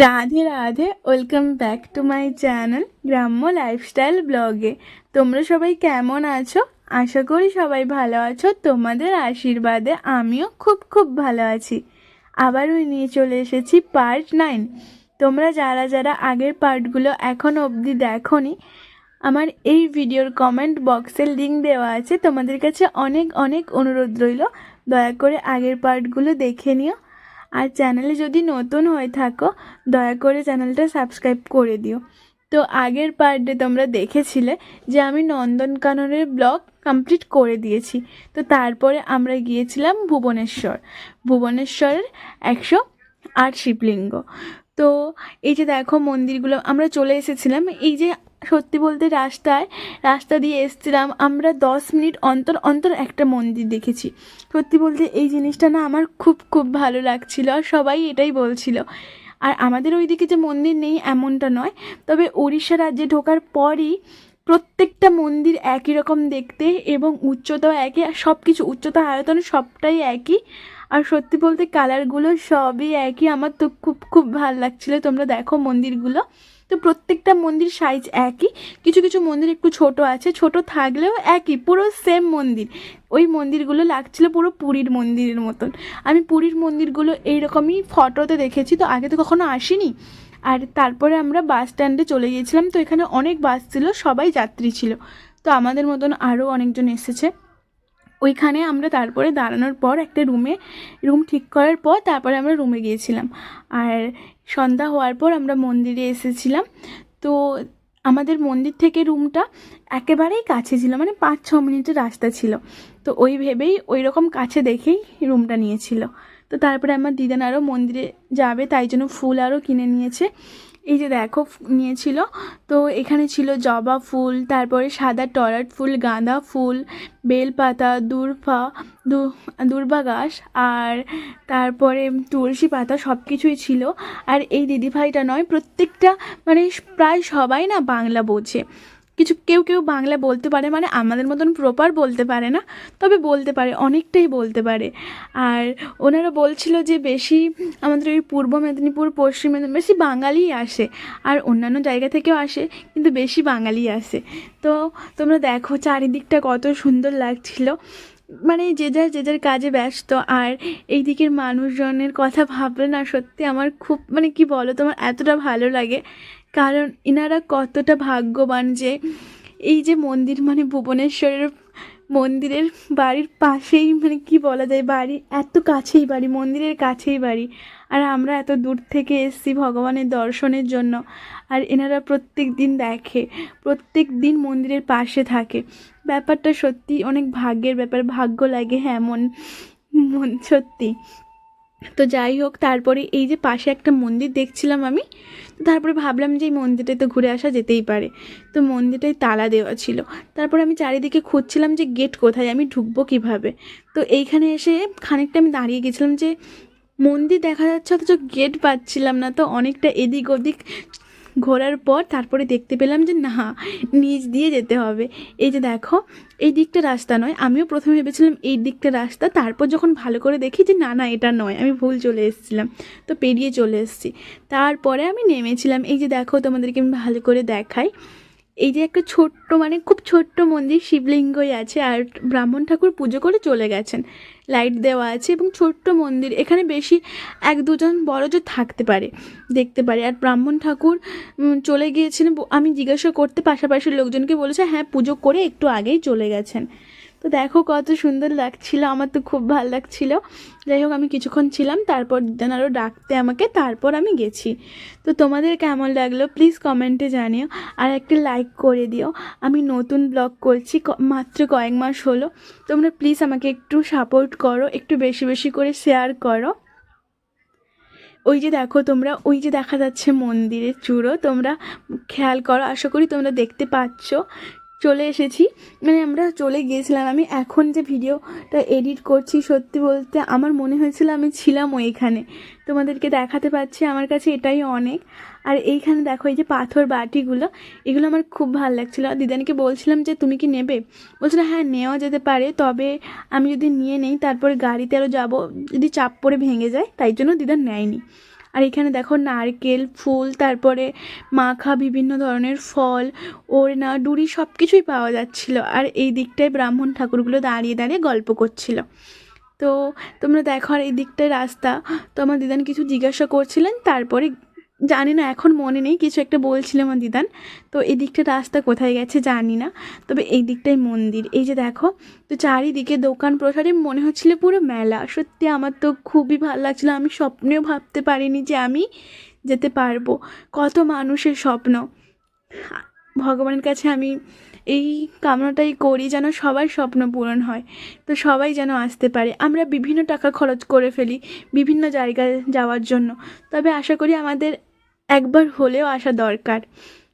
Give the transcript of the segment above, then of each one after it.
Radhe Radhe, welcome back to my channel গ্রাম্য lifestyle ব্লগে। তোমরা সবাই কেমন আছো? আশা করি সবাই ভালো আছো। তোমাদের আশীর্বাদে আমিও খুব খুব ভালো আছি। আবারও নিয়ে চলে এসেছি পার্ট 9। তোমরা যারা যারা আগের পার্টগুলো এখনও অবধি দেখোনি, আমার এই ভিডিওর কমেন্ট বক্সের লিঙ্ক দেওয়া আছে। তোমাদের কাছে অনেক অনেক অনুরোধ রইল, দয়া করে আগের পার্টগুলো দেখে নিও। আর চ্যানেলে যদি নতুন হয়ে থাকো, দয়া করে চ্যানেলটা সাবস্ক্রাইব করে দিও। তো আগের পার্টে তোমরা দেখেছিলে যে আমি নন্দনকাননের ব্লগ কমপ্লিট করে দিয়েছি। তো তারপরে আমরা গিয়েছিলাম ভুবনেশ্বরের 108 শিবলিঙ্গ। তো এই যে দেখো মন্দিরগুলো, আমরা চলে এসেছিলাম। এই যে সত্যি বলতে রাস্তা দিয়ে এসেছিলাম আমরা, 10 মিনিট অন্তর অন্তর একটা মন্দির দেখেছি। সত্যি বলতে এই জিনিসটা না আমার খুব খুব ভালো লাগছিল, আর সবাই এটাই বলছিল। আর আমাদের ওইদিকে যে মন্দির নেই এমনটা নয়, তবে উড়িষ্যা রাজ্যে ঢোকার পরই প্রত্যেকটা মন্দির একই রকম দেখতে, এবং উচ্চতাও একই, আর সব কিছু উচ্চতা আয়তন সবটাই একই। আর সত্যি বলতে কালারগুলো সবই একই। আমার তো খুব খুব ভালো লাগছিলো। তোমরা দেখো মন্দিরগুলো, তো প্রত্যেকটা মন্দির সাইজ একই। কিছু কিছু মন্দির একটু ছোট আছে, ছোট থাকলেও একই, পুরো সেম মন্দির। ওই মন্দিরগুলো লাগছিলো পুরো পুরীর মন্দিরের মতন। আমি পুরীর মন্দিরগুলো এইরকমই ফটোতে দেখেছি, তো আগে তো কখনো আসিনি। আর তারপরে আমরা বাস স্ট্যান্ডে চলে গিয়েছিলাম। তো এখানে অনেক বাস ছিল, সবাই যাত্রী ছিল। তো আমাদের মতন আরও অনেকজন এসেছে। ওইখানে আমরা তারপরে দাঁড়ানোর পর একটা রুম ঠিক করার পর তারপরে আমরা রুমে গিয়েছিলাম। আর সন্ধ্যা হওয়ার পর আমরা মন্দিরে এসেছিলাম। তো আমাদের মন্দির থেকে রুমটা একেবারেই কাছে ছিল, মানে 5-6 মিনিটের রাস্তা ছিল। তো ওই ভেবেই ওই রকম কাছে দেখেই রুমটা নিয়েছিল। তো তারপরে আমার দিদান আরও মন্দিরে যাবে, তাই জন্য ফুল আরও কিনে নিয়েছে। এই যে দেখো নিয়েছিল। তো এখানে ছিল জবা ফুল, তারপরে সাদা টরাট ফুল, গাঁদা ফুল, বেলপাতা, দূর্বা ঘাস, আর তারপরে তুলসী পাতা, সব কিছুই ছিল। আর এই দিদিভাইটা নয়, প্রত্যেকটা মানে প্রায় সবাই না বাংলা বোঝে। কেউ কেউ বাংলা বলতে পারে, মানে আমাদের মতন প্রপার বলতে পারে না, তবে বলতে পারে, অনেকটাই বলতে পারে। আর ওনারা বলছিল যে বেশি আমাদের ওই পূর্ব মেদিনীপুর, পশ্চিম মেদিনীপুর বেশি বাঙালিই আসে, আর অন্যান্য জায়গা থেকেও আসে, কিন্তু বেশি বাঙালি আসে। তো তোমরা দেখো চারিদিকটা কত সুন্দর লাগছিল। মানে যে যার কাজে ব্যস্ত। আর এই দিকের মানুষজনের কথা ভাবলে না সত্যি আমার খুব, মানে কি বলো, তোমার এতটা ভালো লাগে। কারণ ইনারা কতটা ভাগ্যবান যে এই যে মন্দির, মানে ভুবনেশ্বরের মন্দিরের বাড়ির পাশেই, মানে কি বলা যায়, বাড়ি এত কাছেই, বাড়ি মন্দিরের কাছেই বাড়ি। আর আমরা এত দূর থেকে এসেছি ভগবানের দর্শনের জন্য। আর এনারা প্রত্যেক দিন দেখে, প্রত্যেক দিন মন্দিরের পাশে থাকে। ব্যাপারটা সত্যি অনেক ভাগ্যের ব্যাপার, ভাগ্য লাগে। হ্যাঁ, মন মন সত্যি। তো যাই হোক, তারপরে এই যে পাশে একটা মন্দির দেখছিলাম আমি, তো তারপরে ভাবলাম যে এই মন্দিরটায় তো ঘুরে আসা যেতেই পারে। তো মন্দিরটায় তালা দেওয়া ছিল। তারপরে আমি চারিদিকে খুঁজছিলাম যে গেট কোথায়, আমি ঢুকবো কীভাবে। তো এইখানে এসে খানিকটা আমি দাঁড়িয়ে গেছিলাম যে মন্দির দেখা যাচ্ছে অথচ গেট পাচ্ছিলাম না। তো অনেকটা এদিক ওদিক ঘোরার পর তারপরে দেখতে পেলাম যে না, নিচ দিয়ে যেতে হবে। এই যে দেখো, এই দিকটা রাস্তা নয়। আমিও প্রথমে ভেবেছিলাম এই দিকটা রাস্তা, তারপর যখন ভালো করে দেখি যে না না, এটা নয়, আমি ভুল চলে এসেছিলাম। তো পেরিয়ে চলে এসেছি। তারপরে আমি নেমেছিলাম। এই যে দেখো, তোমাদেরকে আমি ভালো করে দেখাই। এই যে একটা ছোট্ট, মানে খুব ছোট্ট মন্দির, শিবলিঙ্গই আছে, আর ব্রাহ্মণ ঠাকুর পুজো করে চলে গেছেন। লাইট দেওয়া আছে এবং ছোট্ট মন্দির। এখানে বেশি 1-2 জন বড়জোর থাকতে পারে, দেখতে পারে। আর ব্রাহ্মণ ঠাকুর চলে গিয়েছিলেন, আমি জিজ্ঞাসা করতে পাশাপাশি লোকজনকে বলেছে হ্যাঁ পুজো করে একটু আগেই চলে গেছেন। তো দেখো কত সুন্দর লাগছিল, আমার তো খুব ভালো লাগছিল। যাই হোক, আমি কিছুক্ষণ ছিলাম, তারপর দিদান আরও ডাকতে আমাকে, তারপর আমি গেছি। তো তোমাদের কেমন লাগলো প্লিজ কমেন্টে জানিও, আর একটা লাইক করে দিও। আমি নতুন ব্লগ করছি, মাত্র কয়েক মাস হলো। তোমরা প্লিজ আমাকে একটু সাপোর্ট করো, একটু বেশি বেশি করে শেয়ার করো। ওই যে দেখো তোমরা, ওই যে দেখা যাচ্ছে মন্দিরের চূড়ো, তোমরা খেয়াল করো, আশা করি তোমরা দেখতে পাচ্ছ। চলে এসেছি, মানে আমরা চলে গিয়েছিলাম। আমি এখন যে ভিডিওটা এডিট করছি, সত্যি বলতে আমার মনে হয়েছিল আমি ছিলাম ওইখানে। তোমাদেরকে দেখাতে পাচ্ছি, আমার কাছে এটাই অনেক। আর এইখানে দেখো এই যে পাথর বাটিগুলো, এগুলো আমার খুব ভালো লাগছিলো। আর দিদানিকে বলছিলাম যে তুমি কি নেবে, বলছিল হ্যাঁ নেওয়া যেতে পারে, তবে আমি যদি নিয়ে নেই তারপরে গাড়িতে আরও যাবো, যদি চাপ পড়ে ভেঙে যায়, তাই জন্য দিদা নেয়নি। আর এখানে দেখো নারকেল ফুল, তারপরে মাখা বিভিন্ন ধরনের ফল, ওড়না ডুরি সব কিছুই পাওয়া যাচ্ছিলো। আর এই দিকটায় ব্রাহ্মণ ঠাকুরগুলো দাঁড়িয়ে দাঁড়িয়ে গল্প করছিল। তো তোমরা দেখো, আর এই দিকটায় রাস্তা। তো আমার দিদান কিছু জিজ্ঞাসা করছিলেন, তারপরে জানি না, এখন মনে নেই, কিছু একটা বলছিল আমার দিদান। তো এই দিকটা রাস্তা কোথায় গেছে জানি না, তবে এই দিকটাই মন্দির। এই যে দেখো, তো চারিদিকে দোকান প্রসারে মনে হচ্ছিল পুরো মেলা। সত্যি আমার তো খুবই ভালো লাগছিলো। আমি স্বপ্নেও ভাবতে পারিনি যে আমি যেতে পারবো। কত মানুষের স্বপ্ন। ভগবানের কাছে আমি এই কামনাটাই করি যেন সবার স্বপ্ন পূরণ হয়, তো সবাই যেন আসতে পারে। আমরা বিভিন্ন টাকা খরচ করে ফেলি বিভিন্ন জায়গায় যাওয়ার জন্য, তবে আশা করি আমাদের একবার হলেও আসা দরকার।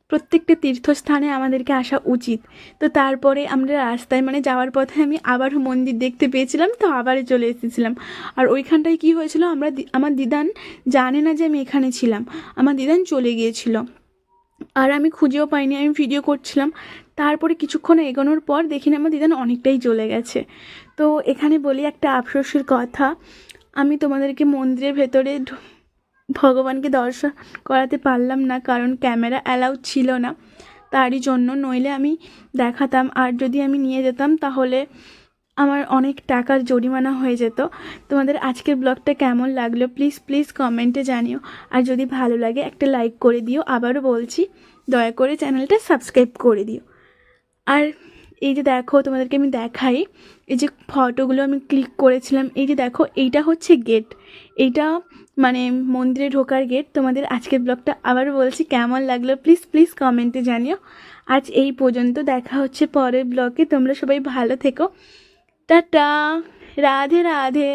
প্রত্যেকটা তীর্থস্থানে আমাদেরকে আসা উচিত। তো তারপরে আমরা রাস্তায় মানে যাওয়ার পথে আমি আবারও মন্দির দেখতে পেয়েছিলাম, তো আবারও চলে এসেছিলাম। আর ওইখানটায় কী হয়েছিল, আমার দিদান জানে না যে আমি এখানে ছিলাম। আমার দিদান চলে গিয়েছিল, আর আমি খুঁজেও পাইনি। আমি ভিডিও করছিলাম, তারপরে কিছুক্ষণ এগোনোর পর দেখি না আমার দিদান অনেকটাই চলে গেছে। তো এখানে বলি একটা আফসোসের কথা, আমি তোমাদেরকে মন্দিরের ভেতরে ভগবানকে দর্শন করাতে পারলাম না, কারণ ক্যামেরা অ্যালাউ ছিল না, তারই জন্য। নইলে আমি দেখাতাম, আর যদি আমি নিয়ে যেতাম তাহলে আমার অনেক টাকার জরিমানা হয়ে যেত। তোমাদের আজকের ব্লগটা কেমন লাগলো প্লিজ প্লিজ কমেন্টে জানিও। আর যদি ভালো লাগে একটা লাইক করে দিও। আবারও বলছি, দয়া করে চ্যানেলটা সাবস্ক্রাইব করে দিও। আর এই যে দেখো, তোমাদেরকে আমি দেখাই, এই যে ফটোগুলো আমি ক্লিক করেছিলাম, এই যে দেখো, এইটা হচ্ছে গেট। এইটা মানে মন্দিরে ঢোকার গেট। তোমাদের আজকের ব্লগটা আবারও বলছি কেমন লাগলো প্লিজ প্লিজ কমেন্টে জানিও। আজ এই পর্যন্ত, দেখা হচ্ছে পরের ব্লগে। তোমরা সবাই ভালো থেকো, টাটা, রাধে রাধে।